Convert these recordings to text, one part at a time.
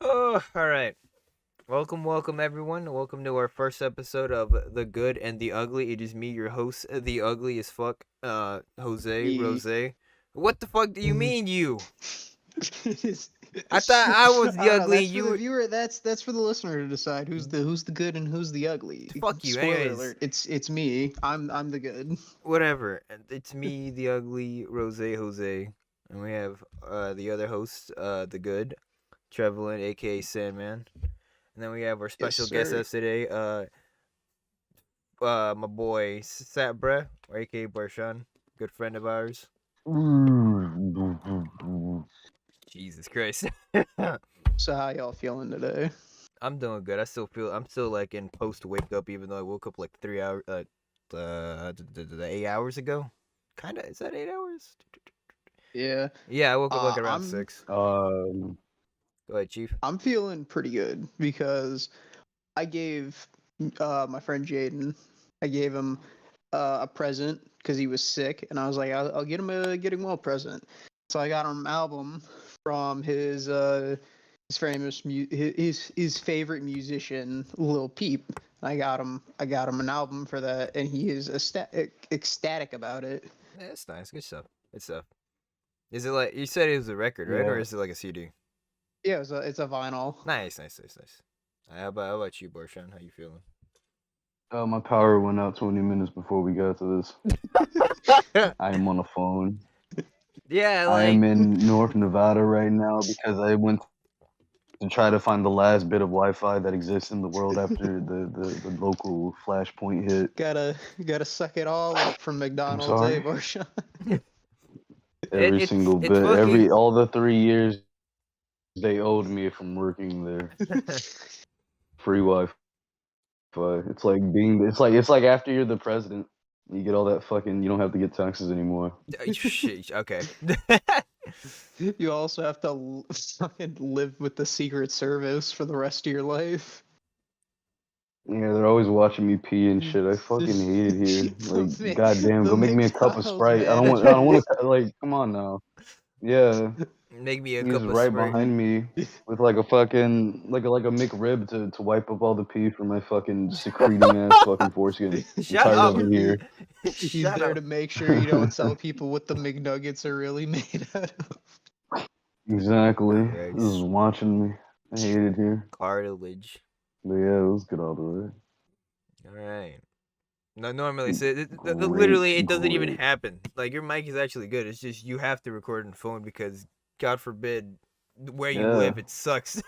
Oh, alright. Welcome everyone. Welcome to our first episode of The Good and the Ugly. It is me, your host, the ugly as fuck, Jose Me. Rose. What the fuck do you mean, you? It's- I thought I was I the don't know. ugly. That's for You the were... viewer. That's for the listener to decide who's the good and who's the ugly. Fuck you. Spoiler Anyways, alert. It's me. I'm the good. whatever. It's me, the ugly Jose, and we have the other host, the good, Trevelin, aka Sandman, and then we have our special guest sir. us today, my boy Satbreh, or aka Barshon, good friend of ours. Jesus Christ. So how y'all feeling today? I'm doing good. I'm still like in post wake up, even though I woke up like 3 hours, 8 hours ago. Kinda, is that 8 hours? Yeah. Yeah, I woke up like around I'm 6. Um, Go ahead, Chief. I'm feeling pretty good because I gave my friend Jaden. I gave him a present because he was sick, and I was like, I'll get him a getting well present. So I got him an album from his famous his favorite musician, Lil Peep. I got him an album for that, and he is ecstatic about it. Yeah, that's nice. Good stuff. Good stuff. Is it like you said it was a record, right? Or yeah. is it like a CD? Yeah, it's a vinyl. Nice. How about you, Barshan? How you feeling? My power went out 20 minutes before we got to this. I am on the phone. Yeah, I like am in North Nevada right now because I went to try to find the last bit of Wi-Fi that exists in the world after the local flashpoint hit. Gotta suck it all up from I'm McDonald's, sorry. Barshon. Every it's single it's bit, fucking all the 3 years they owed me from working there. Free Wi-Fi. It's like after you're the president, you get all that fucking. You don't have to get taxes anymore. Shit, okay. You also have to fucking live with the Secret Service for the rest of your life. Yeah, they're always watching me pee and shit. I fucking hate it here. Like, goddamn, go make me a cup of McDonald's Sprite. I don't manager. want to. Like, come on now. Yeah, Make me a he's cup of right Sprite. behind me with like a fucking like a McRib to wipe up all the pee from my fucking secreting ass fucking foreskin. I'm Shut tired up. of it here. He's Shut there up. to make sure you don't tell people what the McNuggets are really made out of. Exactly. This is Christ. watching me. I hate it here. Cartilage. But yeah, let's get all the way. All right. No, normally, so Great, literally, it doesn't even great. happen. Like, your mic is actually good. It's just you have to record on the phone because, God forbid, where you Yeah. live, it sucks.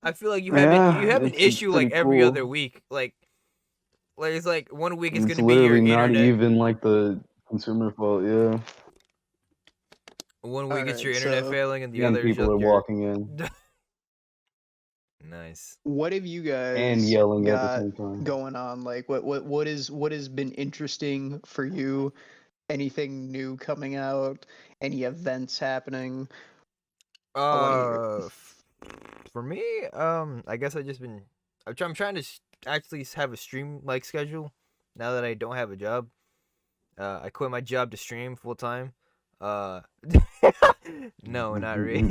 I feel like you Yeah, have an it's issue like pretty every other cool. week. Like it's like 1 week it's It's gonna be your literally not internet. even like the consumer fault. Yeah, 1 week it's your Alright, internet so failing, and the young other is people are your. walking in Nice. what have you and guys yelling at the got same time. going on? Like what has been interesting for you? Anything new coming out? Any events happening? I want to hear it. For me, I guess I'm trying to actually have a stream like schedule now that I don't have a job. I quit my job to stream full time. Uh, no, not really.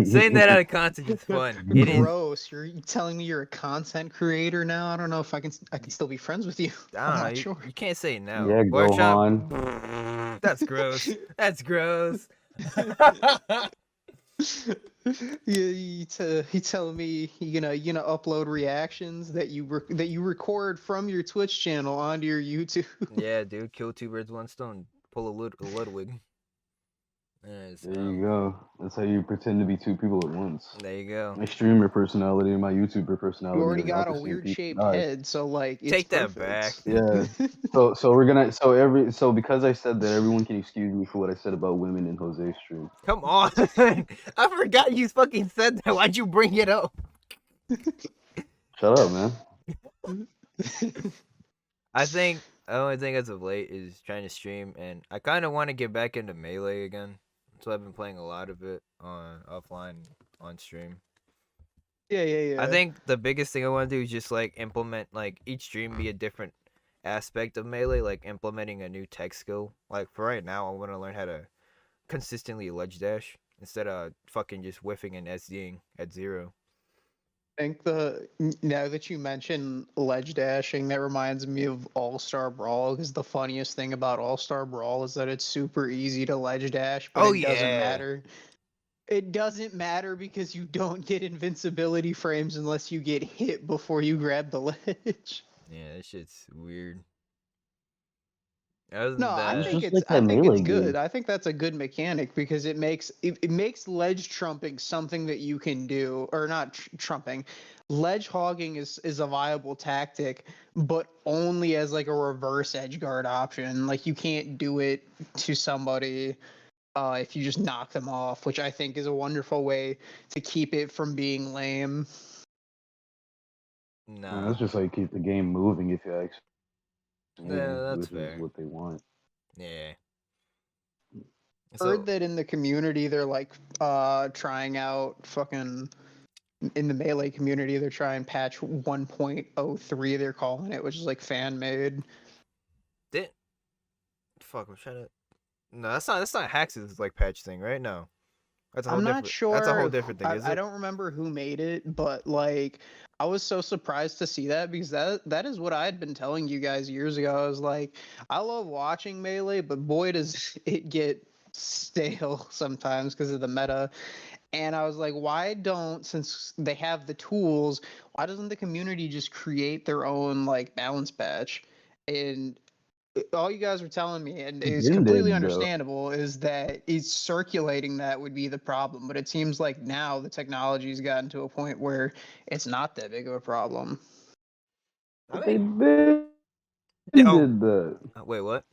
Saying that out of context is fun. It is. Gross. You're telling me you're a content creator now? I don't know if I can still be friends with you. I I'm don't know. not sure. You can't say it now. Yeah, Barshop. Gohan. That's gross. That's gross. you telling me you gonna upload reactions that you record from your Twitch channel onto your YouTube? Yeah, dude. Kill two birds, one stone. Pull a Ludwig. Yes, There you go. That's how you pretend to be two people at once. there you go. My streamer personality and my YouTuber You personality already are not got a the same weird people. shaped Nice. head, so like it's Take that perfect. Yeah. So because I said that, everyone can excuse me for what I said about women in Jose's stream. Come on. I forgot you fucking said that. Why'd you bring it up? Shut up, man. I think the only thing as of late is trying to stream, and I kind of want to get back into Melee again. So I've been playing a lot of it on offline on stream. Yeah. I think the biggest thing I want to do is just like implement like each stream be a different aspect of Melee, like implementing a new tech skill. Like for right now, I want to learn how to consistently ledge dash instead of fucking just whiffing and SDing at 0. I think now that you mention ledge dashing, that reminds me of All-Star Brawl, because the funniest thing about All-Star Brawl is that it's super easy to ledge dash, but Oh it doesn't yeah. matter. It doesn't matter because you don't get invincibility frames unless you get hit before you grab the ledge. Yeah, that shit's weird. Other No, than I It's that, think just it's like I that think it's melee good. game. I think that's a good mechanic because it makes ledge trumping something that you can do, or not trumping. Ledge hogging is a viable tactic, but only as like a reverse edge guard option. Like you can't do it to somebody if you just knock them off, which I think is a wonderful way to keep it from being lame. nah. That's just how you keep the game moving if you ask me, Yeah, that's which is fair. what they want. Yeah. Heard So that in the community they're like trying out fucking in the melee community they're trying patch 1.03 they're calling it, which is like fan made. did fuck. I'm trying to. No, that's not Hax's like patch thing, right? No, that's a whole I'm not different. That's a whole sure different thing, is I it? don't remember who made it, but like I was so surprised to see that because that is what I had been telling you guys years ago. I was like, I love watching melee, but boy does it get stale sometimes because of the meta. And I was like, why don't, since they have the tools, why doesn't the community just create their own like balance patch? And all you guys were telling me, and it's Been completely did though. understandable, is that it's circulating that would be the problem. But it seems like now the technology's gotten to a point where it's not that big of a problem. I But they mean, been oh, did that. wait, what?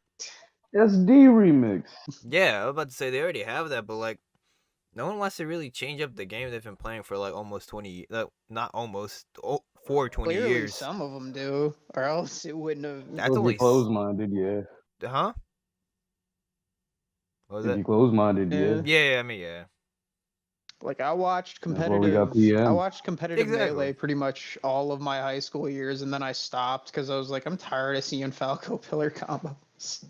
SD remix. Yeah, I was about to say they already have that, but like, no one wants to really change up the game they've been playing for like almost 20, not almost, for 20 Clearly, years. some of them do, or else it wouldn't have. That's Well, if you're only, closed-minded, yeah. huh? What was If that? you're closed-minded, Yeah. yeah. Yeah, I mean, yeah, Like That's why we got I PM. watched competitive exactly. melee pretty much all of my high school years, and then I stopped because I was like, I'm tired of seeing Falco pillar combos.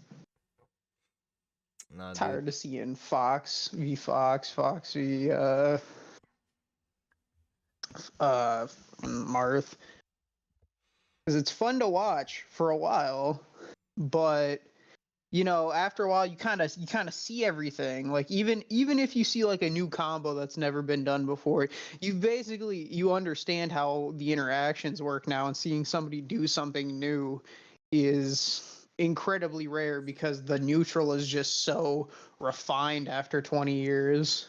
Nah, dude. Tired of seeing Fox v Fox, Fox v Marth. Because it's fun to watch for a while, but you know, after a while you kind of see everything. Like even if you see like a new combo that's never been done before, you understand how the interactions work now, and seeing somebody do something new is incredibly rare because the neutral is just so refined after 20 years,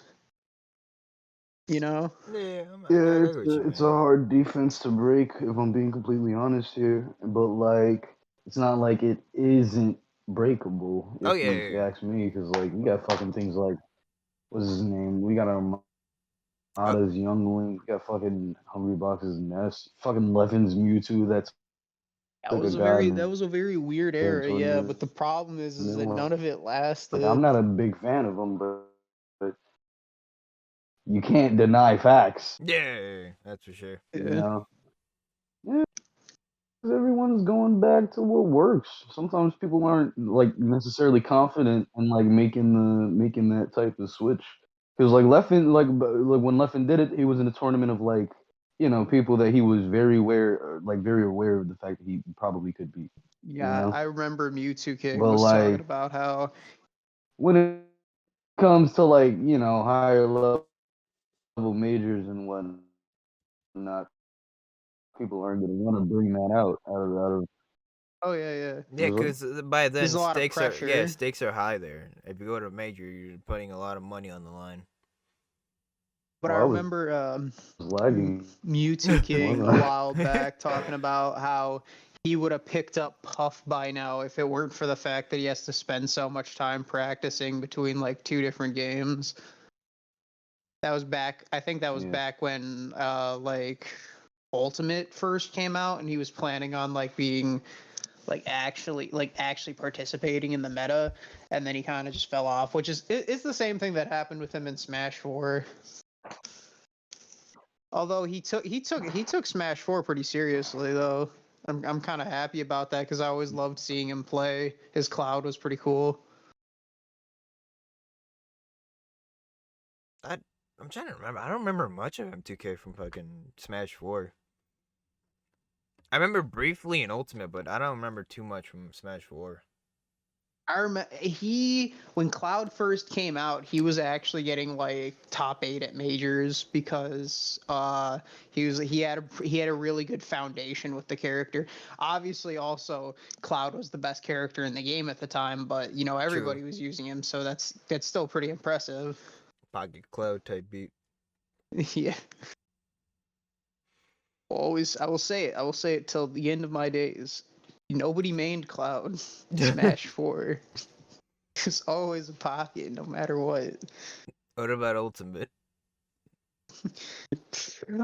you know? Yeah, I Yeah, get what you it's a mean. hard defense to break, if I'm being completely honest here. But, like, it's not like it isn't breakable, Oh if yeah, you yeah, ask me, because, like, we got fucking things like, what's his name? We got yeah. Armada's Youngling, we got fucking Hungry Box's Nest, fucking Levin's Mewtwo that took a That goddamn was a very weird era, yeah, tournament. but the problem is that Like, none of it I'm lasted. not a big fan of them, but you can't deny facts, Yeah, that's for sure. you Yeah. know? Yeah, 'cause everyone's going back to what works. Sometimes people aren't like necessarily confident in like making that type of switch. Because like Leffen, like when Leffen did it, he was in a tournament of like people that he was very aware of the fact that he probably could beat. You Yeah, know, I remember Mewtwo King but was talking like about how when it comes to like higher level majors and whatnot, people aren't going to want to bring that out of oh yeah, yeah. Yeah, result. because by There's then a lot of pressure. stakes are high there. If you go to a major, you're putting a lot of money on the line. But I Well, I was remember lagging, Mewtwo King wasn't a I? while back talking about how he would have picked up Puff by now if it weren't for the fact that he has to spend so much time practicing between like two different games. That was back. I think that was Yeah. back when like Ultimate first came out, and he was planning on like being like actually participating in the meta, and then he kind of just fell off, which is it's the same thing that happened with him in Smash 4. Although he took Smash 4 pretty seriously though. I'm kind of happy about that because I always loved seeing him play. His Cloud was pretty cool. I'm trying to remember. I don't remember much of M2K from fucking Smash 4. I remember briefly in Ultimate, but I don't remember too much from Smash 4. I remember when Cloud first came out, he was actually getting like top 8 at majors because he had a really good foundation with the character. Obviously, also Cloud was the best character in the game at the time, but you know everybody was using him, so that's still pretty impressive. Pocket Cloud type beat. Yeah. I will say it till the end of my days. Nobody mained Cloud. Smash 4. It's always a pocket, no matter what. What about Ultimate?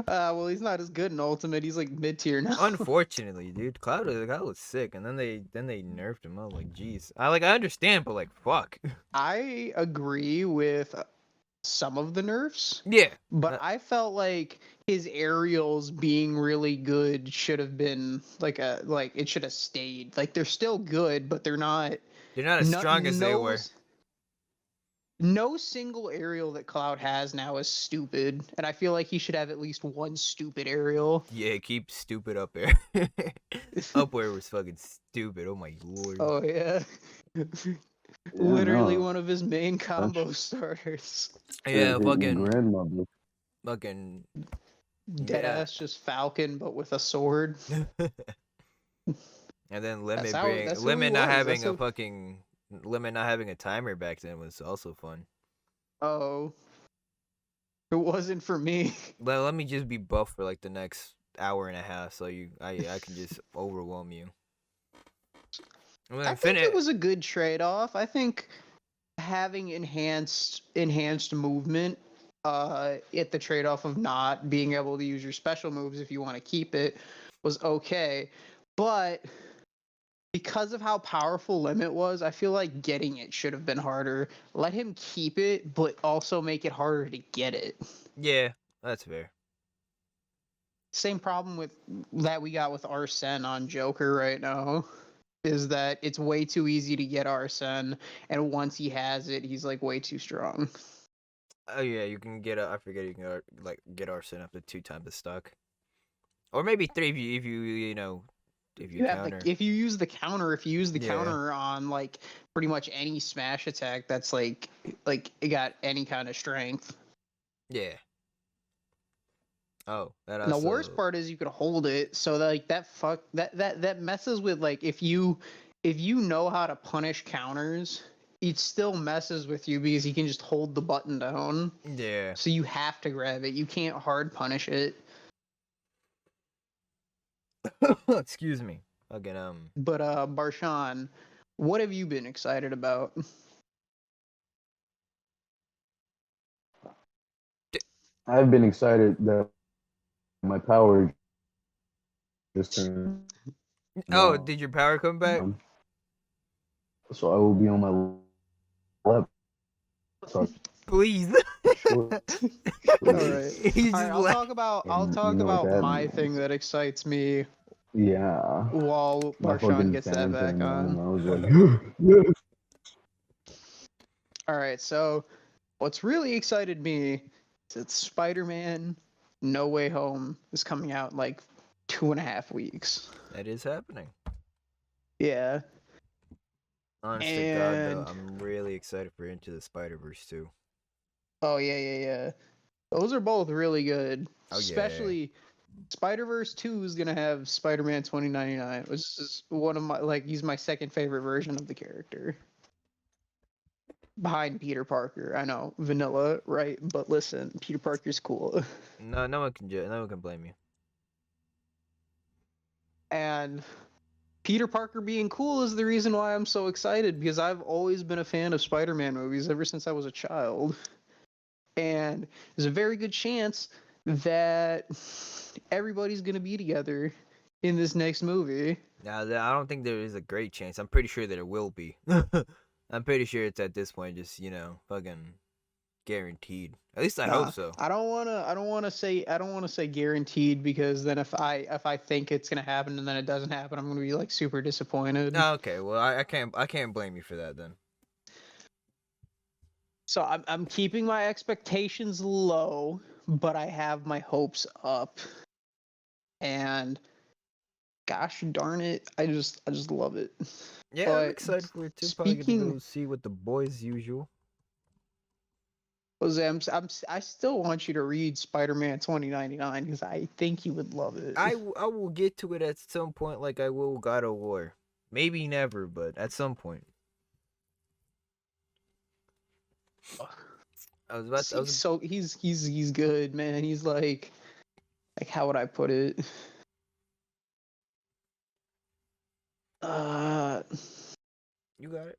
Well, he's not as good in Ultimate. He's like mid tier now. Unfortunately, dude, Cloud was sick, and then they nerfed him. I was like, jeez. I understand, but like, fuck. I agree with some of the nerfs. Yeah, but I felt like his aerials being really good should have been it should have stayed. Like they're still good, but they're not. They're not as strong as they were. No single aerial that Cloud has now is stupid, and I feel like he should have at least one stupid aerial. Yeah, keep stupid up air. Up air was fucking stupid. Oh my lord. Oh yeah. Literally one of his main combo starters. Yeah, fucking grandmother. Fucking Deadass just Falcon, but with a sword. And then Limit not having a timer back then was also fun. Oh, it wasn't for me. Let me just be buff for like the next hour and a half, so I can just overwhelm you. I think it was a good trade-off. I think having enhanced movement at the trade-off of not being able to use your special moves if you want to keep it was okay, but because of how powerful Limit was, I feel like getting it should have been harder. Let him keep it, but also make it harder to get it. Yeah, that's fair. Same problem that we got with Arsene on Joker right now is that it's way too easy to get Arsene, and once he has it, he's like way too strong. Oh yeah, you can get I forget you can get Arsene up to 2 times the stock, or maybe 3 if you counter. If you use the counter on like pretty much any smash attack that's like it got any kind of strength. Yeah. Oh, and the worst part is you could hold it, so that messes with like if you know how to punish counters, it still messes with you because you can just hold the button down. Yeah. So you have to grab it. You can't hard punish it. Excuse me. Again, But Barshon, what have you been excited about? I've been excited that my power just turned. Oh, did your power come back? So I will be on my left. Please. All right. I'll talk about my thing that excites me. Yeah. While Barshon gets that back on. I was like, yes. All right. So, what's really excited me is that Spider-Man: No Way Home is coming out in like 2.5 weeks. That is happening. Yeah. Honest to God, though, I'm really excited for Into the Spider-Verse too. Oh yeah. Those are both really good. Oh, Especially Spider-Verse 2 is gonna have Spider-Man 2099, which is one of my he's my second favorite version of the character. Behind Peter Parker. I know, vanilla, right? But listen, Peter Parker's cool. No one can blame you. And Peter Parker being cool is the reason why I'm so excited, because I've always been a fan of Spider-Man movies ever since I was a child. And there's a very good chance that everybody's going to be together in this next movie. Now, I don't think there is a great chance. I'm pretty sure that it will be. I'm pretty sure it's at this point just, fucking guaranteed. At least I Nah, hope so. I don't wanna say guaranteed, because then if I think it's gonna happen and then it doesn't happen, I'm gonna be like super disappointed. Oh, okay, well I can't blame you for that then. So I'm keeping my expectations low, but I have my hopes up. And gosh darn it, I just love it. Yeah, I'm But excited for it too. Probably gonna speaking, go see what the boys usual. Jose, I still want you to read Spider-Man 2099 because I think you would love it. I will get to it at some point, like I will God of War. Maybe never, but at some point. I was about. He's good, man. He's like how would I put it? You got it.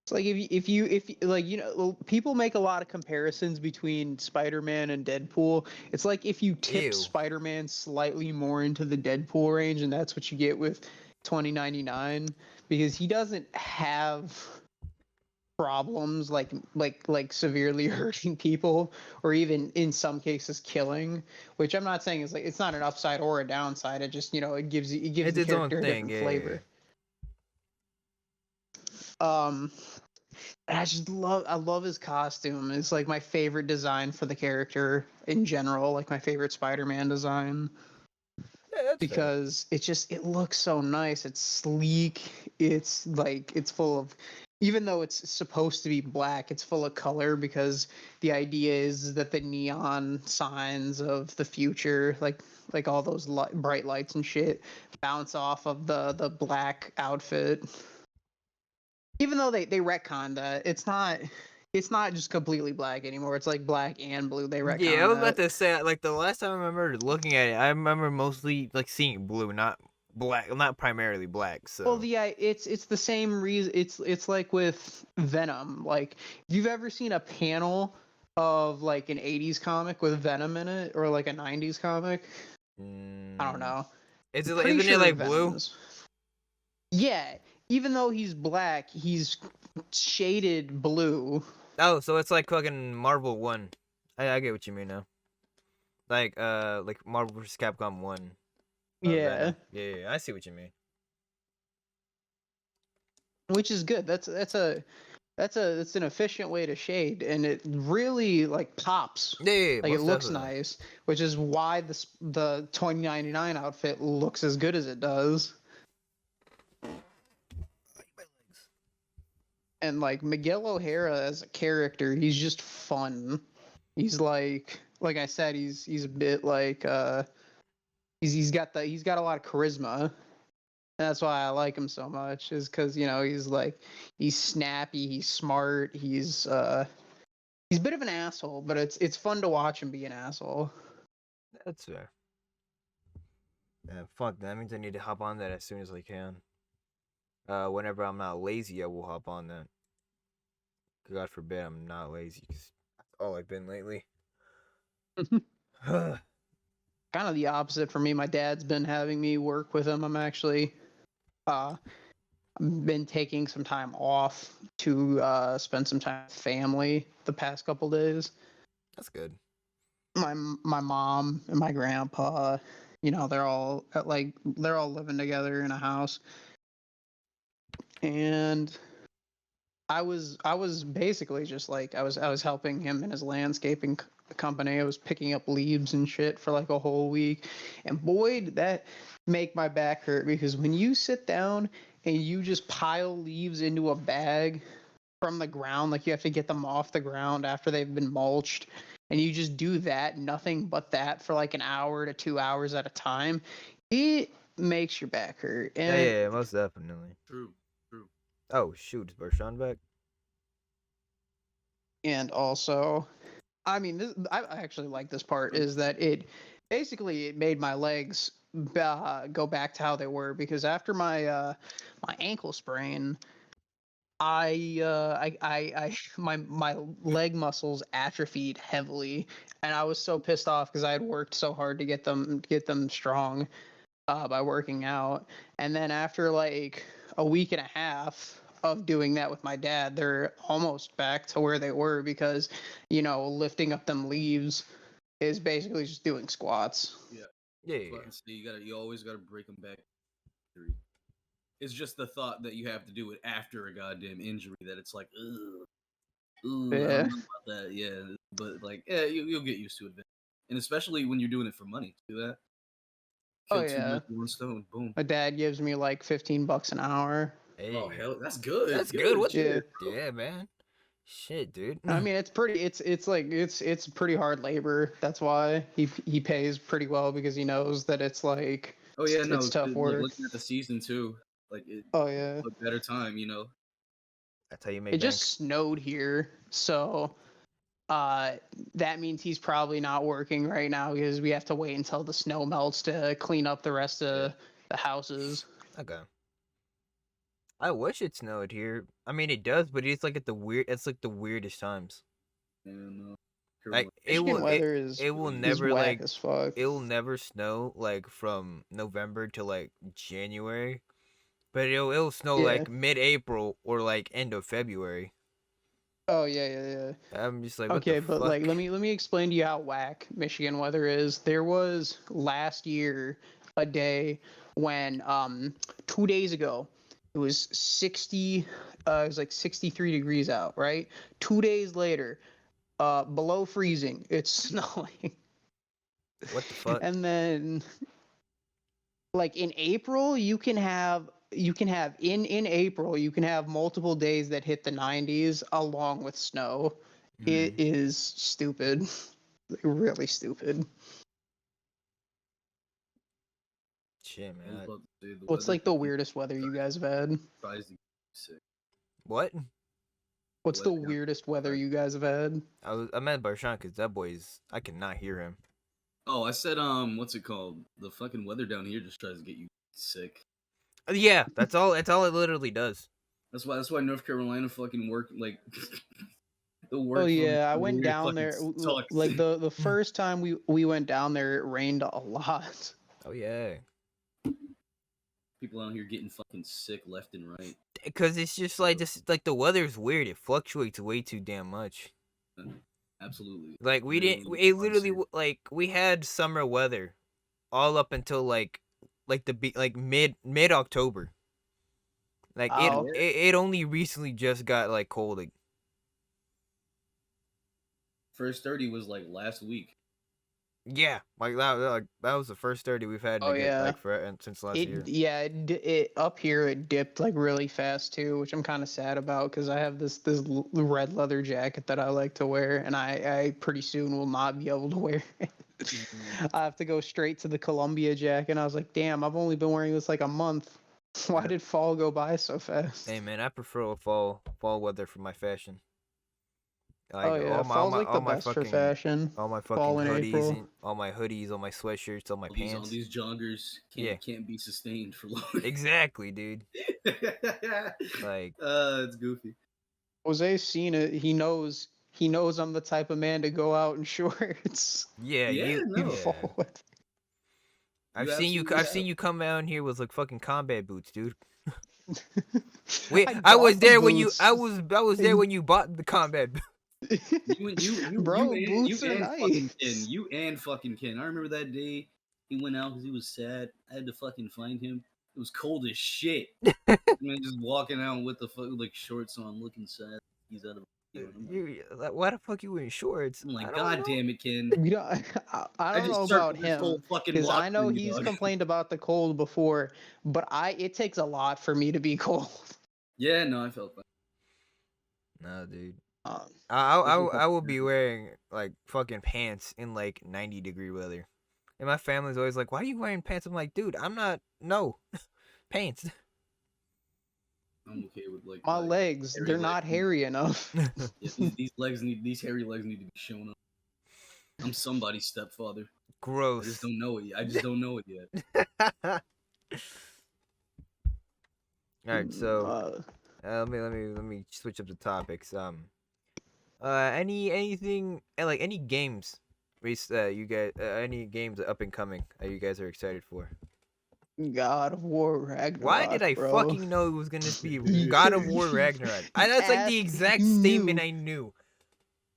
It's like if you like, you know, people make a lot of comparisons between Spider-Man and Deadpool. It's like if you tip Ew. Spider-Man slightly more into the Deadpool range, and that's what you get with 2099, because he doesn't have problems like severely hurting people, or even in some cases killing, which I'm not saying is like, it's not an upside or a downside. It just, you know, it gives It's the its own character a thing. different Yeah. flavor. I love his costume. It's like my favorite design for the character in general, like my favorite Spider-Man design, Yeah, that's fair. because it looks so nice. It's sleek. It's like, it's full of, even though it's supposed to be black, it's full of color, because the idea is that the neon signs of the future, like all those bright lights and shit, bounce off of the black outfit. Even though they retconned that, it's not just completely black anymore. It's like black and blue. They Yeah, I retconned was about that. to say, like the last time I remember looking at it, I remember mostly like seeing blue, not black, not primarily black. So. Well, yeah, it's the same reason. It's like with Venom. Like, if you've ever seen a panel of like an 80s comic with Venom in it, or like a 90s comic, I don't know. Is it? Pretty Isn't it sure like blue? Venom's. Yeah, even though he's black, he's shaded blue. Oh, so it's like fucking Marvel 1. I get what you mean now. Like Marvel vs. Capcom 1. Yeah. Venom. Yeah, I see what you mean. Which is good. That's an efficient way to shade, and it really like pops. Yeah, Like, it most looks definitely. nice, which is why the 2099 outfit looks as good as it does. And like Miguel O'Hara as a character, he's just fun. He's like I said, he's a bit like he's got a lot of charisma. And that's why I like him so much, is because, you know, he's snappy, he's smart, he's a bit of an asshole, but it's fun to watch him be an asshole. That's fair. Yeah, fuck, that means I need to hop on that as soon as I can. Whenever I'm not lazy, I will hop on that. God forbid I'm not lazy, because that's all I've been lately. Kind of the opposite for me. My dad's been having me work with him. I'm actually been taking some time off to spend some time with family the past couple days. That's good. My mom and my grandpa, you know, they're all living together in a house. And I was basically just like, I was helping him in his landscaping company. I was picking up leaves and shit for like a whole week, and boy, did that make my back hurt, because when you sit down and you just pile leaves into a bag from the ground, like you have to get them off the ground after they've been mulched, and you just do that, nothing but that, for like an hour to 2 hours at a time, it makes your back hurt. And Yeah, most definitely. True. Oh shoot, is Barshon back? and also, I mean, I actually like this part, is that it made my legs go back to how they were, because after my ankle sprain, my leg muscles atrophied heavily, and I was so pissed off because I had worked so hard to get them strong by working out. And then after like a week and a half of doing that with my dad. They're almost back to where they were because, you know, lifting up them leaves is basically just doing squats. Yeah. Yeah. But see, you always gotta break them back. It's just the thought that you have to do it after a goddamn injury that it's like, ugh, ooh, I Yeah. don't know about that. Yeah, but like, yeah, you'll get used to it, and especially when you're doing it for money. Do that. Oh Kill two yeah. birds with one stone. Boom. My dad gives me like $15 an hour. Hey. Oh hell, that's good. That's good. What? Yeah. Yeah, man. Shit, dude. I mean, it's pretty hard labor. That's why he pays pretty well because he knows that it's like Oh yeah, no, it's tough like work. looking at the season too, like Oh yeah. a better time, you know. That's how you make It bank. just snowed here, so that means he's probably not working right now because we have to wait until the snow melts to clean up the rest of the houses. Okay. I wish it snowed here. I mean, it does, but it's like at the weird. It's like the weirdest times. And Like it Michigan will. weather is It will is never whack like. as fuck. It will never snow like from November to like January, but it'll snow Yeah. like mid-April or like end of February. Oh yeah. I'm just like, what Okay, the but fuck? like let me explain to you how whack Michigan weather is. There was last year a day when 2 days ago it was 60 it was like 63 degrees out, right? 2 days later, below freezing, it's snowing. What the fuck? And then like in April in April you can have multiple days that hit the 90s along with snow. It is stupid. Like, really stupid. Shit, I was man. about to say, the What's weather like the could be weirdest weather you guys have had? surprised to get sick. What? What's the weather- weirdest weather you guys have had? I'm at Barshon because that boy's. I cannot hear him. Oh, I said, what's it called? The fucking weather down here just tries to get you sick. Yeah, that's all. That's all it literally does. That's why North Carolina fucking work like the work. Oh from yeah, I the went year down fucking there. sucks. Like the first time we went down there, it rained a lot. Oh yeah. People out here getting fucking sick left and right. Because it's just like this. Like the weather's weird. It fluctuates way too damn much. Absolutely. Like we didn't. Really It literally unsafe. like we had summer weather, all up until like mid October. Like Wow. it only recently just got like cold. Like, First 30 was like last week. yeah, that was the first 30 we've had Oh, yeah. like since last year. It up here it dipped like really fast too, which I'm kind of sad about because I have this red leather jacket that I like to wear, and I pretty soon will not be able to wear it. I have to go straight to the Columbia jacket, and I was like, damn, I've only been wearing this like a month. Why did fall go by so fast? Hey man, I prefer fall weather for my fashion. Like, Oh yeah, fall's like the best for fashion. all my fucking Fall in hoodies, April. all my hoodies, all my sweatshirts, all my All pants. these joggers can't be sustained for long. Exactly, dude. Like, it's goofy. Jose's seen it. He knows I'm the type of man to go out in shorts. yeah, Yeah, no. in yeah. fall weather. I've You seen you. absolutely I've seen have. you come down here with like fucking combat boots, dude. I I was bought the there when you. boots. I was there when you bought the combat boots. Bro, you boots are and fucking nice. Ken. You and fucking Ken. I remember that day he went out because he was sad. I had to fucking find him. It was cold as shit. Man, just walking out with the like shorts on, looking sad. He's out of. Why the fuck you in shorts? I'm like, I don't God know. damn it, Ken. You know, I don't know just about circled this him whole fucking because block I know for you, he's dog. complained about the cold before, but it takes a lot for me to be cold. Yeah, no, I felt that. No, dude. Um, I will be wearing like fucking pants in like 90-degree weather, and my family's always like, "Why are you wearing pants?" I'm like, "Dude, I'm not. No, pants." I'm okay with like my legs, hairy they're legs. not hairy enough. Yeah, these hairy legs need to be shown up. I'm somebody's stepfather. I Gross. just don't know it. I just don't know it yet. All right, so let me switch up the topics. Anything like any games, you guys, any games up and coming that you guys are excited for? God of War Ragnarok. Why did I bro? fucking know it was gonna be God of War Ragnarok? That's like the exact statement I knew.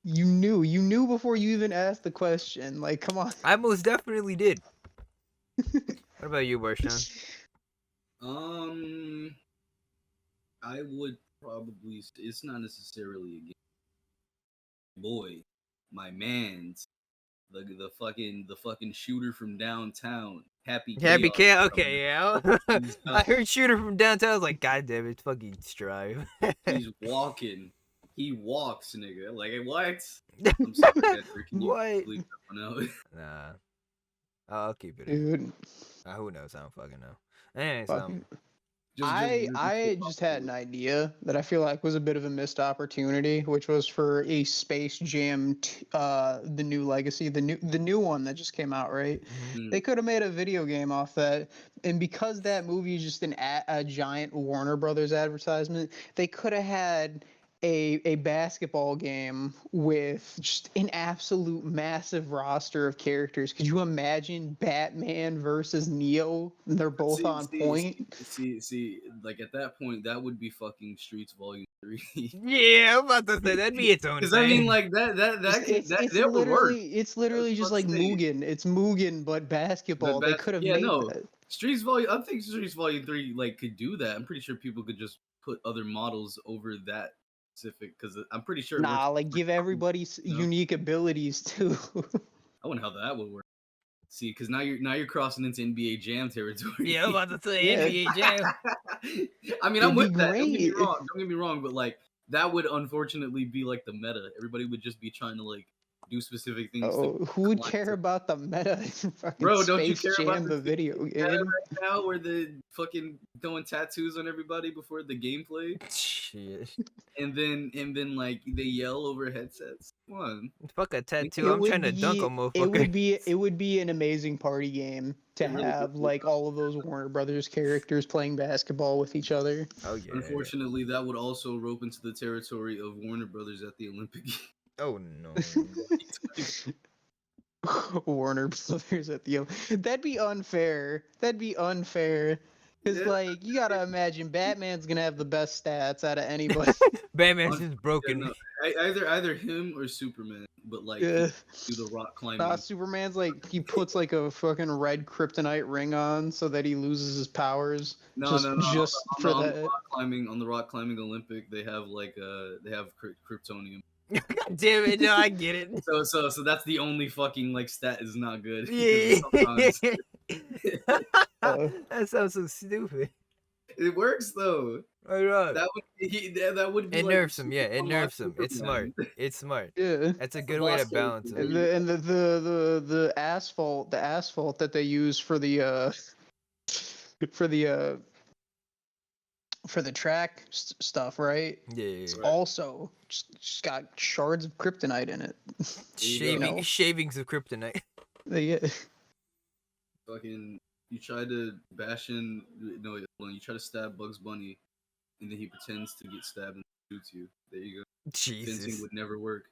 You knew before you even asked the question. Like, come on. I most definitely did. What about you, Barshon? I would probably. It's not necessarily a game. Boy, my man's the fucking shooter from downtown. Happy Happy Chaos. Chaos. Okay, yeah. He's I heard shooter from downtown. I was like, God damn it, fucking Strive. He's walking. He walks, nigga. Like what? I'm sorry, Edward. Can you What? bleep that one out? Nah, I'll keep it in. Dude, Who knows? I don't fucking know. Anyways, fucking Just I just had an idea that I feel like was a bit of a missed opportunity, which was for a Space Jam, the new Legacy, the new one that just came out, right? mhm. They could have made a video game off that, and because that movie is just a giant Warner Brothers advertisement, they could have had a basketball game with just an absolute massive roster of characters. Could you imagine Batman versus Neo? They're both on point. See, like at that point, that would be fucking Streets Volume 3. Yeah, I'm about to say that'd be its own Because thing. I mean, like that would work. It's literally just like Mugen. It's Mugen but basketball. They could have made that. Streets Volume. I think Streets Volume 3 like could do that. I'm pretty sure people could just put other models over that specific. Because I'm pretty sure. Nah, like give everybody unique abilities too. I wonder how that would work. See, because now you're crossing into NBA Jam territory. Yeah, I'm about to say Yeah. NBA Jam. I mean, It'd I'm with be that. Don't get me great. wrong. Don't get me wrong, but like that would unfortunately be like the meta. Everybody would just be trying to like do specific things. Oh, who would care about the meta in fucking Bro, don't you Space care about Jam, the video meta game? right now where the fucking throwing tattoos on everybody before the gameplay, Shit. and then like they yell over headsets? Come on. Fuck a tattoo. I'm trying to dunk a motherfucker. It would be an amazing party game to It really have would. like all of those Warner Brothers characters playing basketball with each other. Oh yeah. Unfortunately, that would also rope into the territory of Warner Brothers at the Olympic Games. Oh no. Warner Brothers at the that'd be unfair. That'd be unfair. Cause Yeah. like you gotta imagine Batman's gonna have the best stats out of anybody. Batman's just broken. Yeah, no, either him or Superman, but like Yeah. do the rock climbing. Superman's like he puts like a fucking red kryptonite ring on so that he loses his powers. No, just for on that. the rock climbing Olympic, they have like they have kryptonium. God damn it! No, I get it. So that's the only fucking like stat is not good. Yeah. Sometimes That sounds so stupid. it works though. Alright. That would be It like nerfs him, yeah. It unlock nerfs him. It's smart. Superman. It's smart. Yeah. That's a good way to Lost balance it. it. And the asphalt that they use for the for the track stuff, right? Yeah. It's also just got shards of kryptonite in it. Shaving, know. shavings of kryptonite. Yeah. Fucking, you try to bash in. No, you try to stab Bugs Bunny, and then he pretends to get stabbed and shoots you. There you go. Fencing Jesus. would never work.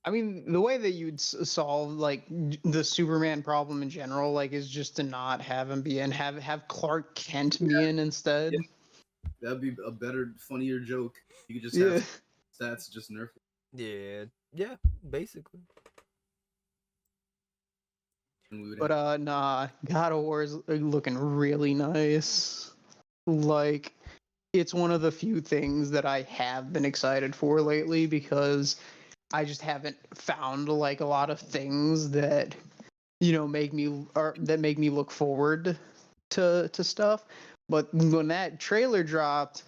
I mean, the way that you'd solve like the Superman problem in general, like, is just to not have him be in, have Clark Kent be in instead. Yeah. That'd be a better, funnier joke. You could just Yeah. have stats just nerf. Yeah, basically. And we would But nah, God of War is looking really nice. Like, it's one of the few things that I have been excited for lately because I just haven't found like a lot of things that make me look forward to stuff. But when that trailer dropped,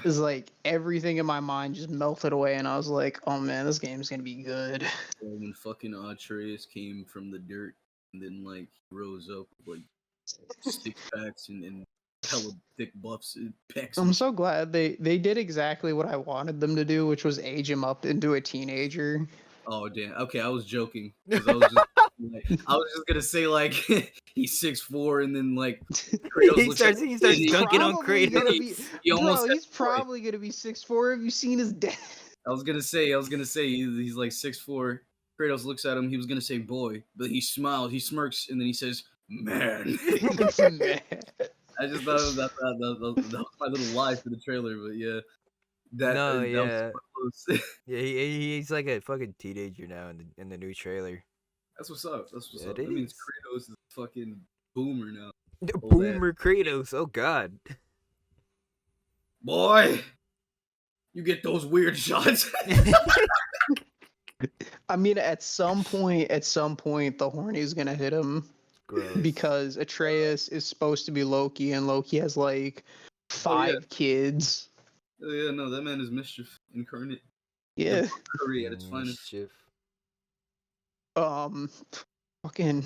is like everything in my mind just melted away, and I was like, "Oh man, this game's gonna be good." when fucking Atreus came from the dirt and then like rose up with, like 6 packs and hella thick buffs and pecs. I'm so glad they did exactly what I wanted them to do, which was age him up into a teenager. Oh damn. Okay, I was joking because I was just gonna say like he's 6'4" and then like Kratos He looks starts at dunking on Probably gonna Kratos. be- He almost Bro, got he's the point. probably gonna be 6'4". Have you seen his dad? I was gonna say he's like 6'4". Kratos looks at him. He was gonna say boy, but he smiles, he smirks, and then he says Man. Man. I just thought that was my little lie for the trailer, but yeah, No, that was yeah. so close. Yeah, he's like a fucking teenager now in the new trailer. That's what's up. That's what's Yeah, up. it That means is. Kratos is a fucking boomer now. Old ass. Boomer Kratos. Oh God. Boy, you get those weird shots. I mean, at some point, the horny's gonna hit him Gross. because Atreus is supposed to be Loki, and Loki has like Oh, yeah. 5 kids. Oh, yeah, no, that man is mischief incarnate. Yeah. Curry at its finest. Mischief. Fucking.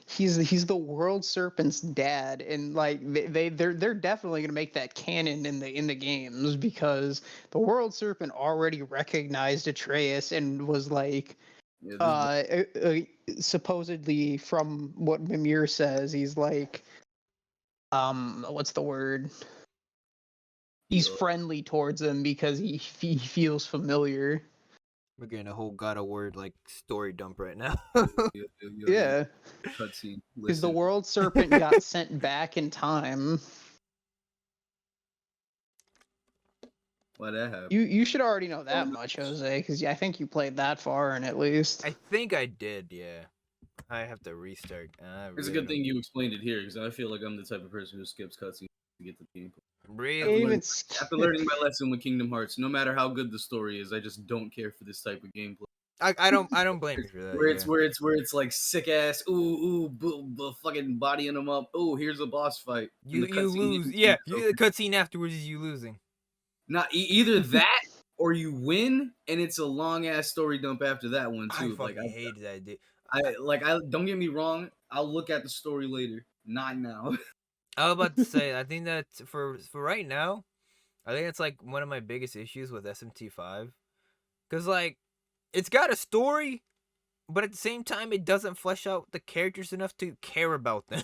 He's the world serpent's dad, and like they're definitely gonna make that canon in the games because the world serpent already recognized Atreus and was like, Yeah, supposedly from what Mimir says, he's like, what's the word? He's friendly towards him because he feels familiar. We're getting a whole God of War like story dump right now. Yeah, Cutscene. because the Listen. world serpent got sent back in time. Why that happened? You should already know that much, Jose, because I think you played that far in at least. I think I did. Yeah. I have to restart. It's a good thing you explained it here because I feel like I'm the type of person who skips cutscenes to get the gameplay. Really? After learning my lesson with Kingdom Hearts, no matter how good the story is, I just don't care for this type of gameplay. I don't blame you for that. Where it's like sick ass, fucking bodying them up. Oh, here's a boss fight. You lose. Yeah, the cutscene afterwards is you losing. Not either that or you win, and it's a long ass story dump after that one too. I hate that dude. I don't get me wrong. I'll look at the story later. Not now. I was about to say, I think that for right now, I think it's like one of my biggest issues with SMT5, because like it's got a story, but at the same time it doesn't flesh out the characters enough to care about them.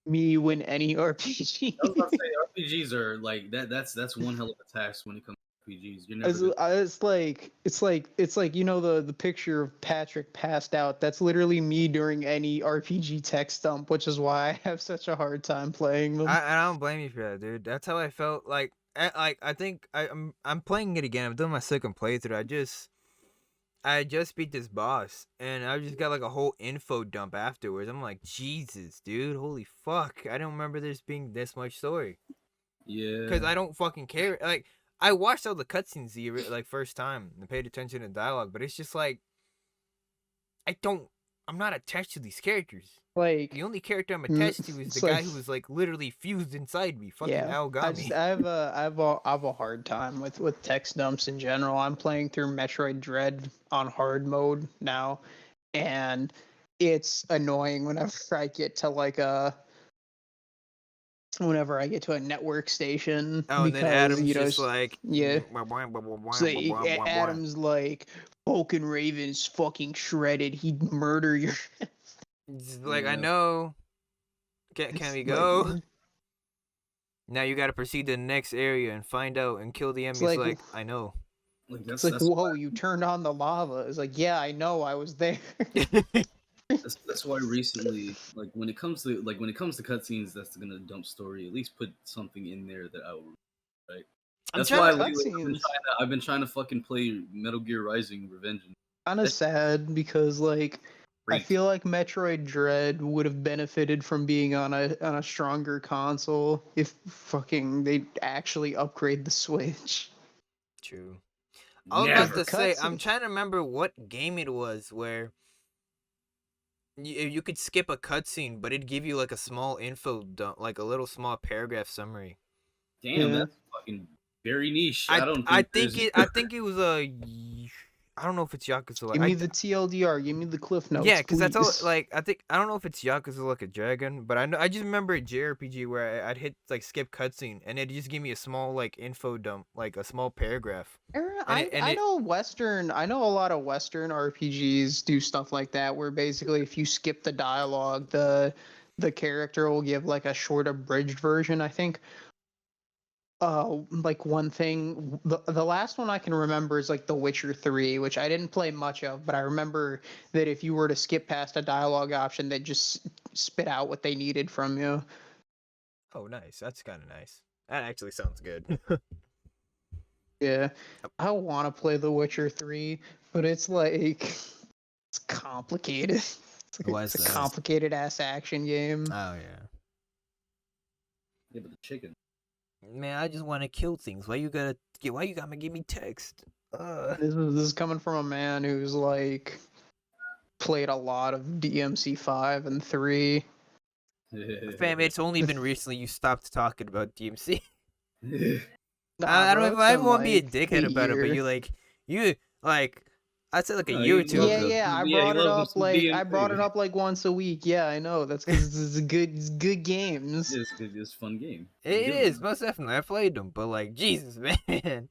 Me win any RPG. I was about to say RPGs are like that. That's one hell of a task when it comes to RPGs. You're never. It's like you know the picture of Patrick passed out. That's literally me during any RPG text dump, which is why I have such a hard time playing them. I don't blame you for that, dude. That's how I felt. Like I think I'm playing it again. I've done my second playthrough. I just beat this boss, and I just got like a whole info dump afterwards. I'm like, Jesus, dude, holy fuck! I don't remember there's being this much story. Yeah. Because I don't fucking care. Like, I watched all the cutscenes like first time and paid attention to dialogue, but it's just like, I'm not attached to these characters. Like the only character I'm attached to is the guy who was like literally fused inside me. Fucking Aogami. I have a hard time with text dumps in general. I'm playing through Metroid Dread on hard mode now, and it's annoying whenever I get to whenever I get to a network station. Oh, and then Adam's just like, yeah. Adam's like, Vulcan Raven's fucking shredded. He'd murder your. Like, I know. Can we go? Now you gotta proceed to the next area and find out and kill the enemy. It's like, I know. It's like, whoa, you turned on the lava. It's like, yeah, I know, I was there. That's why recently, like when it comes to cutscenes, that's gonna dump story. At least put something in there that I will, right? That's why I've been trying to fucking play Metal Gear Rising: Revengeance. Kind of sad because like. I feel like Metroid Dread would have benefited from being on a stronger console if fucking they actually upgrade the Switch. True. I was about to say, I'm trying to remember what game it was where you could skip a cutscene, but it'd give you like a small info dump, like a little small paragraph summary. Damn, that's fucking very niche. I think it was a. I don't know if it's Yakuza. Give me the TLDR. Give me the cliff notes. Yeah, because that's all. Like, I don't know if it's Yakuza Like a Dragon, but I just remember a JRPG where I'd hit like skip cutscene and it'd just give me a small like info dump, like a small paragraph. I know a lot of Western RPGs do stuff like that, where basically if you skip the dialogue, the character will give like a short abridged version. I think like one thing, the last one I can remember is like The Witcher 3, which I didn't play much of, but I remember that if you were to skip past a dialogue option, they just spit out what they needed from you. Oh, nice. That's kind of nice. That actually sounds good. Yeah, I want to play The Witcher 3, but it's like it's complicated. Why It's is a that? complicated ass action game. Oh yeah. Yeah, but the chicken. Man, I just want to kill things. Why you gotta give me text? This is coming from a man who's like played a lot of DMC5 and 3. Fam, it's only been recently you stopped talking about DMC. Nah, I bro, don't it's been want to be a like dickhead about it, but years. you like I'd say like a No, year or he two loves Yeah, ago. yeah, I Yeah, he brought it loves him up some like I brought it DMC. up like once a week. Yeah, I know. That's because it's good games. It's a fun game. It is most definitely. I played them, but like Jesus, man,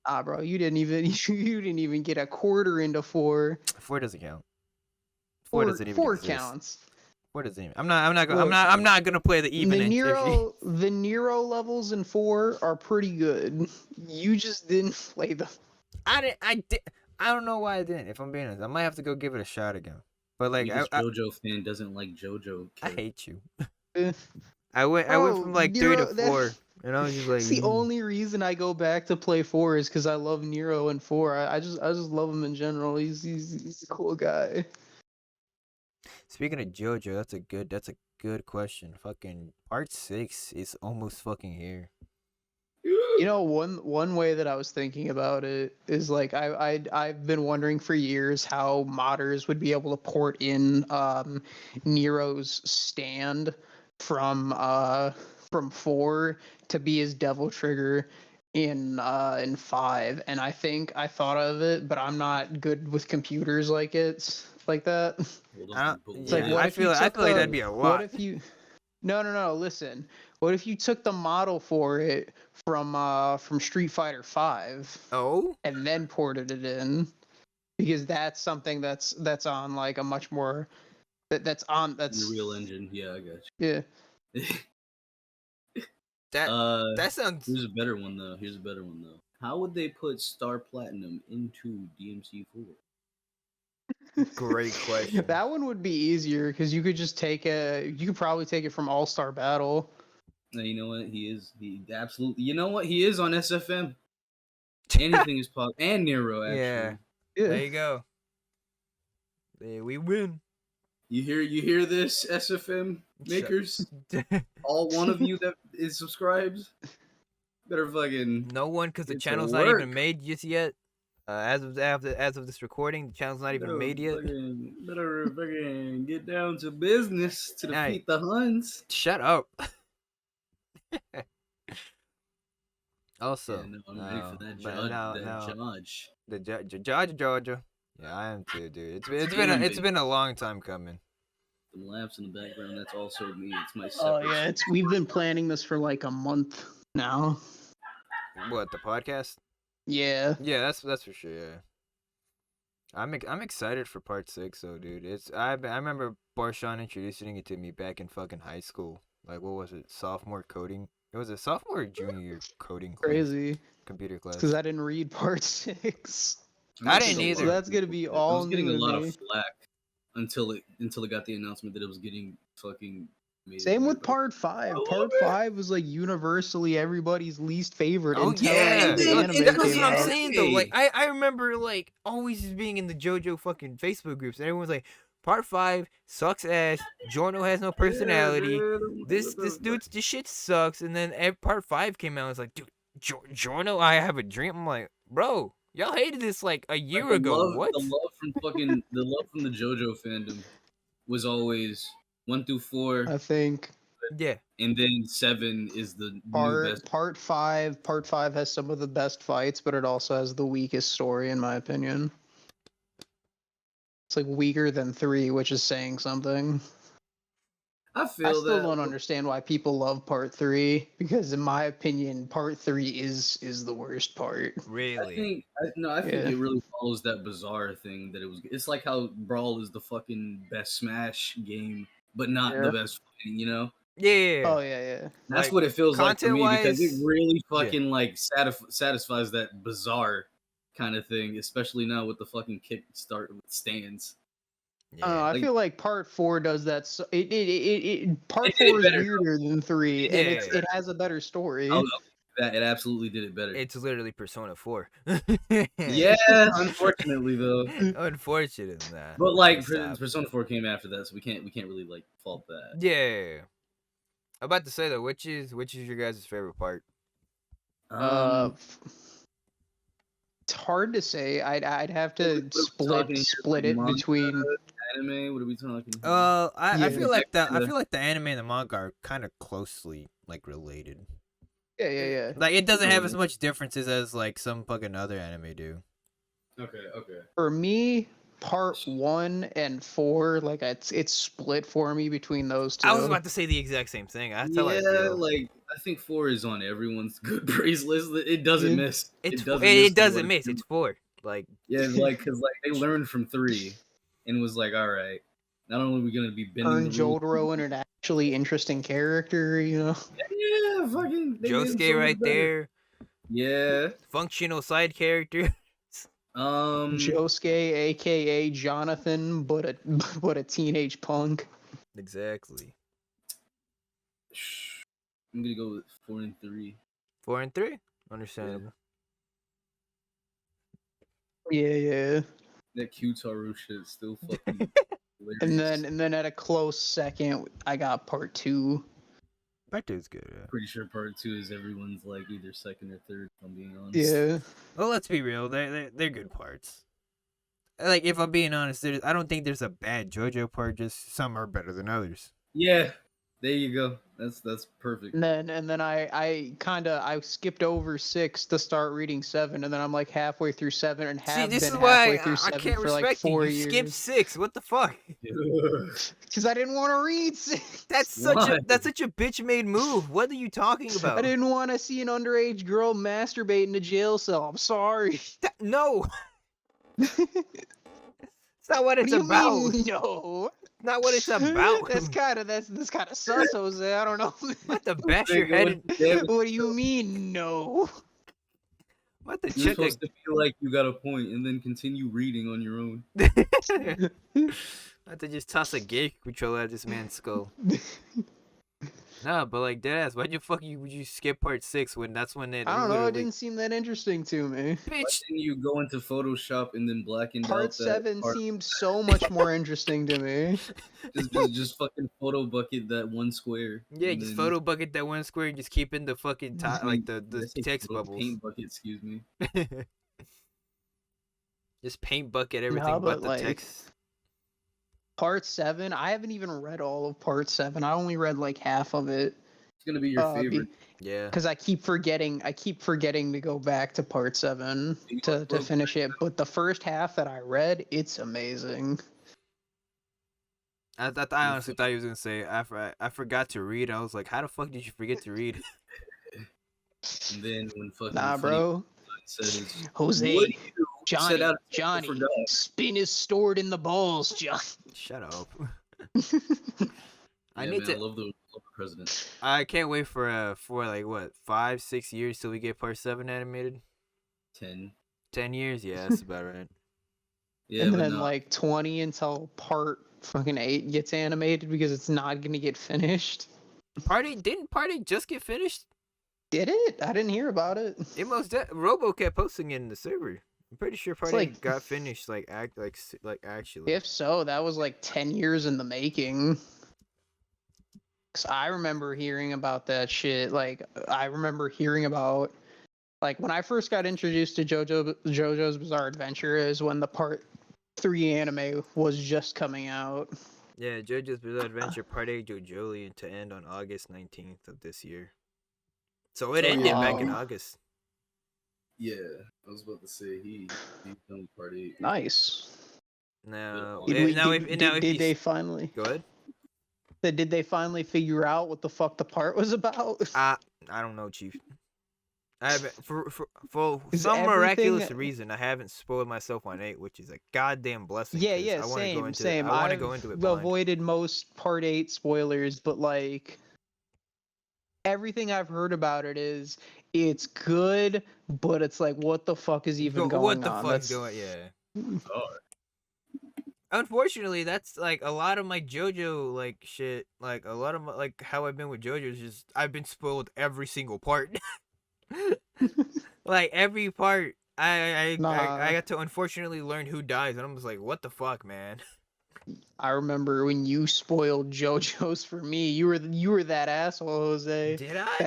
Ah, bro, you didn't even you didn't even get a quarter into 4. 4 doesn't count. 4 doesn't even 4 exist. counts. 4 doesn't even. I'm not Look, gonna play the even and iffy. The Nero levels in 4 are pretty good. You just didn't play them. I don't know why I didn't. If I'm being honest, I might have to go give it a shot again. But like Because JoJo fan doesn't like JoJo. I Kid. hate you. Eh. I went from like 3 to 4, and I was just like, That's the only reason I go back to play 4 is because I love Nero and 4. I just love him in general. He's a cool guy. Speaking of JoJo, that's a good question. Fucking part 6 is almost fucking here. You know, one way that I was thinking about it is like I've been wondering for years how modders would be able to port in Nero's stand from 4 to be his devil trigger in 5, and I think I thought of it, but I'm not good with computers like that. Hold I on, don't, but It's yeah, like, what I if you feel took like the that'd be a lot. what if you no, listen. What if you took the model for it from Street Fighter 5 Oh, and then ported it in? Because that's something that's on like a much more that's on the that's real engine. Yeah, I got yeah. you. that sounds Here's a better one though. How would they put Star Platinum into DMC4? great question. That one would be easier because you could probably take it from All Star Battle. Now, you know what? He absolutely. You know what? He is on SFM. Anything is possible. And Nero, actually. Yeah, Yeah. there you go. There we win. You hear this, SFM makers? All one of you that is subscribed, better fucking No one, because the get to channel's not even work. made just yet. As of this recording, the channel's not even made yet. Better fucking get down to business to Hey. defeat the Huns. Shut up. Also, Yeah, no, I'm ready for that but judge. the judge Georgia. Yeah, I am too, dude. It's been a long time coming. The lamps in the background, that's also me. It's my Oh separate. yeah, we've been planning this for like a month now. What, the podcast? Yeah. Yeah, that's for sure. Yeah, I'm excited for part 6 though, dude. I remember Barshon introducing it to me back in fucking high school. Like, what was it? Sophomore coding. It was a sophomore or junior year coding class, Crazy. computer class. Because I didn't read part 6. I didn't either. So that's gonna be I all was getting new a to lot me. of flack until it got the announcement that it was getting fucking made. Same with part 5. I Part love it. 5 was like universally everybody's least favorite Oh until yeah, the anime that's came what I'm out. saying though. Like I remember like always being in the JoJo fucking Facebook groups, and everyone's like, "Part 5 sucks ass. Giorno has no personality. This shit sucks." And then part 5 came out, and it's like, dude, Giorno, I have a dream. I'm like, bro, y'all hated this like a year ago. What? The love from the JoJo fandom was always 1 through 4, I think Yeah. and then 7 is the new best. part 5 has some of the best fights, but it also has the weakest story in my opinion. It's like weaker than 3, which is saying something. I I feel still that. don't understand why people love part 3, because in my opinion part 3 is the worst part. Really? I think Yeah. it really follows that bizarre thing that it was. It's like how Brawl is the fucking best Smash game, but not Yeah. the best fighting. You know, Yeah. Oh yeah. That's Like, what it feels like for me because it content-wise, really yeah. fucking like satisfies that bizarre kind of thing, especially now with the fucking kickstart with stands. Yeah. I Like- feel like part 4 does that. Part It did it 4 is better, weirder than 3, and Yeah. it has a better story. Oh, that it absolutely did it better. It's literally Persona 4. Yeah, unfortunately though. Unfortunate, nah. But like Stop. Persona 4 came after that, so we can't really like fault that. Yeah. I'm about to say though, which is your guys' favorite part? It's hard to say. I'd have What are to we talking here, split like it manga? between. Anime? What are we talking? I Yeah. feel like the anime and the manga are kind of closely like related. Yeah. Like it doesn't have as much differences as like some fucking other anime do. Okay. For me, part 1 and 4, like it's split for me between those two. I was about to say the exact same thing. That's how I Yeah, feel. like I think 4 is on everyone's good praise list. It doesn't miss. It miss. doesn't miss. It's 4. Like Yeah, like because like they learned from 3 and was like, all right, not only are we gonna be bending Turn the rules, Jotaro into an actually interesting character, you know. yeah, fucking they made him Josuke so much right better. there, Yeah. functional side character. Josuke, aka Jonathan, but a teenage punk. Exactly. I'm gonna go with 4 and 3. 4 and 3, understandable. Yeah. That Q-Taru shit is still fucking hilarious. And then at a close second, I got part 2. Part 2 is good. Yeah. Pretty sure part 2 is everyone's like either second or third. If I'm being honest. Yeah. Well, let's be real. They're good parts. Like if I'm being honest, I don't think there's a bad JoJo part. Just some are better than others. Yeah. There you go. That's perfect. And then I skipped over 6 to start reading 7, and then I'm like halfway through 7 and See, have this been is why halfway through I 7 can't for respect like 4 you. You skipped years. 6. What the fuck? Because I didn't want to read 6. That's Why? such a bitch made move. What are you talking about? I didn't want to see an underage girl masturbate in a jail cell. I'm sorry. No. It's not what it's What do you about. mean, no? Not what it's about. That's kind of sus, Jose. I don't know. What the bash your head? What do you mean, no? What the You're check? supposed to feel like you got a point and then continue reading on your own. I have to just toss a gay controller at this man's skull. No, but like deadass, why the fuck would you skip part 6 when that's when it? I don't know. It literally- didn't seem that interesting to me. Why Bitch. didn't you go into Photoshop and then blacken Part out that 7 part? seemed so much more interesting to me. Just fucking photo bucket that one square. Yeah, and just then- photo bucket that one square and just keep in the fucking top, I mean, like the did I say text photo- bubbles. Paint bucket, excuse me. Just paint bucket everything Nah, but but, the like, text. Part 7, I haven't even read all of Part 7. I only read like half of it. It's gonna be your favorite. Yeah. Because I keep forgetting to go back to Part 7 to finish it. But the first half that I read, it's amazing. I honestly thought he was gonna say I forgot to read. I was like, how the fuck did you forget to read? And then when fucking Nah, Funny bro. says, Jose, "What do you do?" Johnny, Set out- Johnny, forgot. spin is stored in the balls, John. Shut up. I Yeah, need man, to. I love the president. I can't wait for like what 5-6 years till we get part 7 animated. 10. 10 years, yeah, that's about right. Yeah, And but then no. like 20 until Part fucking 8 gets animated because it's not gonna get finished. Didn't Party just get finished? Did it? I didn't hear about it. It Robo kept posting it in the server. I'm pretty sure Party like- got finished like actually. If so, that was like 10 years in the making. 'Cause I remember hearing about that shit. Like, I remember hearing about, like, when I first got introduced to JoJo's Bizarre Adventure is when the Part 3 anime was just coming out. Yeah, JoJo's Bizarre Adventure Part 8 JoJolion to end on August 19th of this year. So it Oh, ended back in wow. August. Yeah, I was about to say he's done part 8. Nice. Now, Did Did they finally? go ahead. Did they finally figure out what the fuck the part was about? I don't know, Chief. I haven't for Is some miraculous everything- reason I haven't spoiled myself on 8, which is a goddamn blessing. Yeah, 'cause yeah, I wanna go same, into same. I want to I've go into it blind. avoided most Part 8 spoilers, but like everything I've heard about it is it's good, but it's like, what the fuck is even going What the on? fuck's going? Yeah. Unfortunately, that's like a lot of my JoJo like shit. Like a lot of my, like how I've been with JoJo is just I've been spoiled every single part. Like every part, I Nah. got to unfortunately learn who dies, and I'm just like, what the fuck, man. I remember when you spoiled JoJo's for me. You were that asshole, Jose. Did I?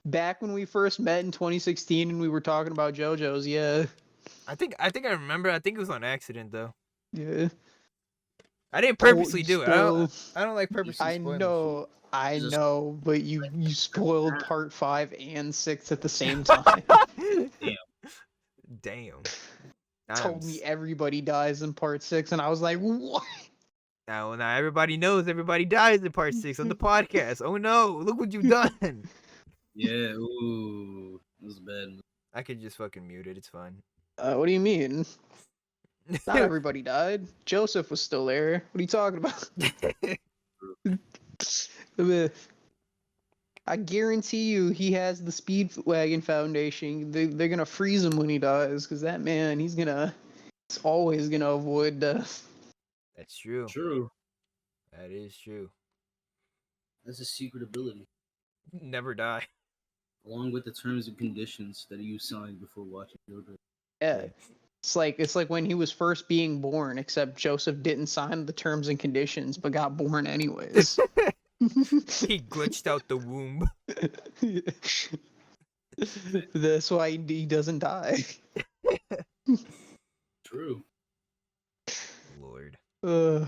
Back when we first met in 2016 and we were talking about JoJo's. Yeah. I think I remember. I think it was on accident though. Yeah. I didn't purposely do it. Spoiled. I don't like purposely I spoiling know, I Just- know, but you spoiled part 5 and 6 at the same time. shit. Damn. Told me everybody dies in part 6, and I was like, what? Now everybody knows everybody dies in part 6 on the podcast. Oh no, look what you've done. Yeah, ooh, that was bad. I could just fucking mute it. It's fine. What do you mean? Not everybody died. Joseph was still there. What are you talking about? I guarantee you he has the Speedwagon Foundation. They're gonna freeze him when he dies, because that man, he's always gonna avoid death. That's true. True. That is true. That's a secret ability, Never die. along with the terms and conditions that you signed before watching JoJo. Yeah. It's like when he was first being born, except Joseph didn't sign the terms and conditions, but got born anyways. He glitched out the womb. That's why he doesn't die. True. Lord. All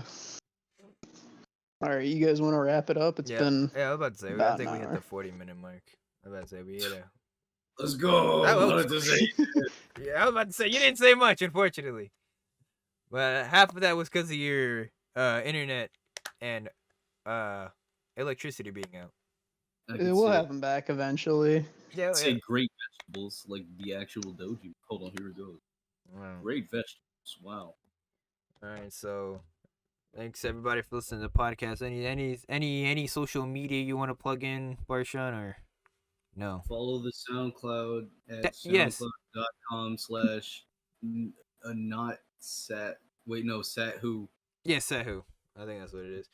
right, you guys want to wrap it up? It's been Yeah, I was about to say. I about think an we hit hour. the 40-minute mark. I was about to say we hit a. Let's go. I was- I wanted to say. Yeah, I was about to say you didn't say much, unfortunately. But half of that was because of your internet and electricity being out. I could We'll say, have him back eventually. Yeah, say great vegetables, like the actual doji. Hold on, here it goes. Wow. Great vegetables. Wow. All right, so thanks everybody for listening to the podcast. Any social media you want to plug in, Barshon, or no? Follow the SoundCloud at Yes. soundcloud.com/not sat. Wait, no, sat who? Yes, Sahu. I think that's what it is.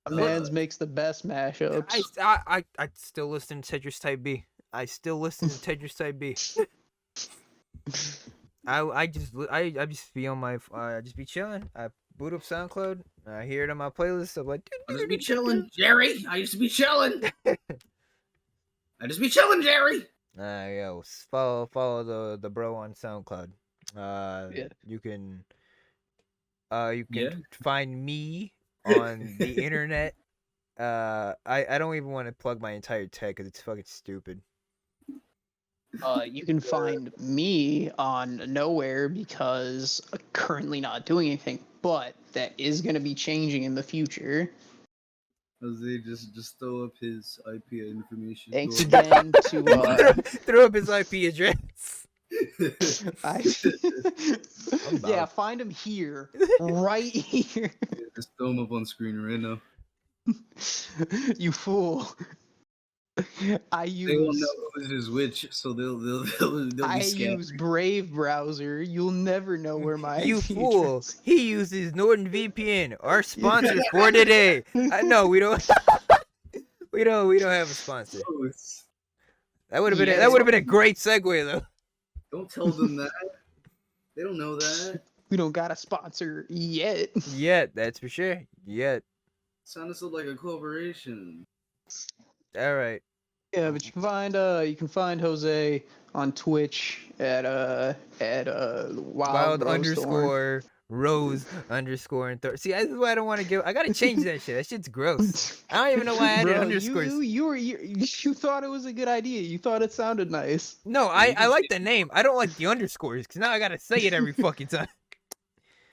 Man's makes the best mashups. I still listen to Tetris Type B. I still listen to Tetris Type B. I just be on my I just be chilling. I boot up SoundCloud. I hear it on my playlist. I'm like, I just be chilling, Jerry. I used to be chilling. I just be chilling, Jerry. Yo, follow the bro on SoundCloud. Yeah. You can Yeah. find me on the internet. I don't even want to plug my entire tag because it's fucking stupid. You can find me on nowhere because I'm currently not doing anything, but that is going to be changing in the future. Jose just throw up his IP information. Thanks Go ahead. again to Throw up his IP address. yeah, find him here, right here. Just throw him up on screen right now. You fool. They won't know which is which, so they'll be I scared. use Brave browser. You'll never know where my You IP fool! address- He uses NordVPN, our sponsor for today. No, we don't. we don't have a sponsor. That would have been Yeah. that would have been a great segue though. Don't tell them that. They don't know that. We don't got a sponsor yet. Yeah, that's for sure. Yeah. Sound us up like a corporation. All right. Yeah, but you can find Jose on Twitch at Wild underscore Rose underscore and third. See, this is why I don't want to give. I gotta change that shit. That shit's gross. I don't even know why I added Bro, underscores. you thought it was a good idea. You thought it sounded nice. No, I like the name. I don't like the underscores because now I gotta say it every fucking time.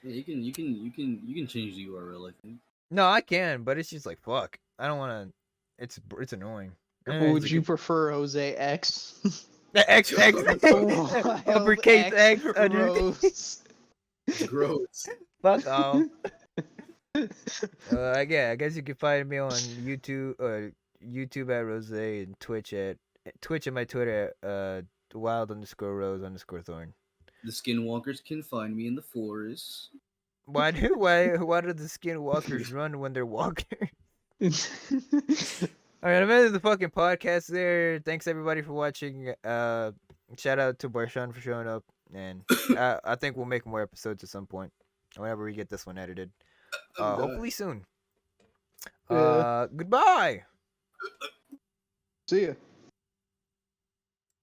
Yeah, you can change the URL. I think. No, I can, but it's just like fuck. I don't want to. It's annoying. Would you prefer Jose X? X Wild uppercase X under. Rose. Gross. Fuck off. Yeah, I guess you can find me on YouTube or YouTube at Rose and Twitch and my Twitter at wild_rose_thorn. The skinwalkers can find me in the forest. Why do the skinwalkers run when they're walking? All right, I'm ending the fucking podcast there. Thanks everybody for watching. Shout out to Barshon for showing up, and I think we'll make more episodes at some point, whenever we get this one edited. Hopefully soon. Yeah. Goodbye. See ya.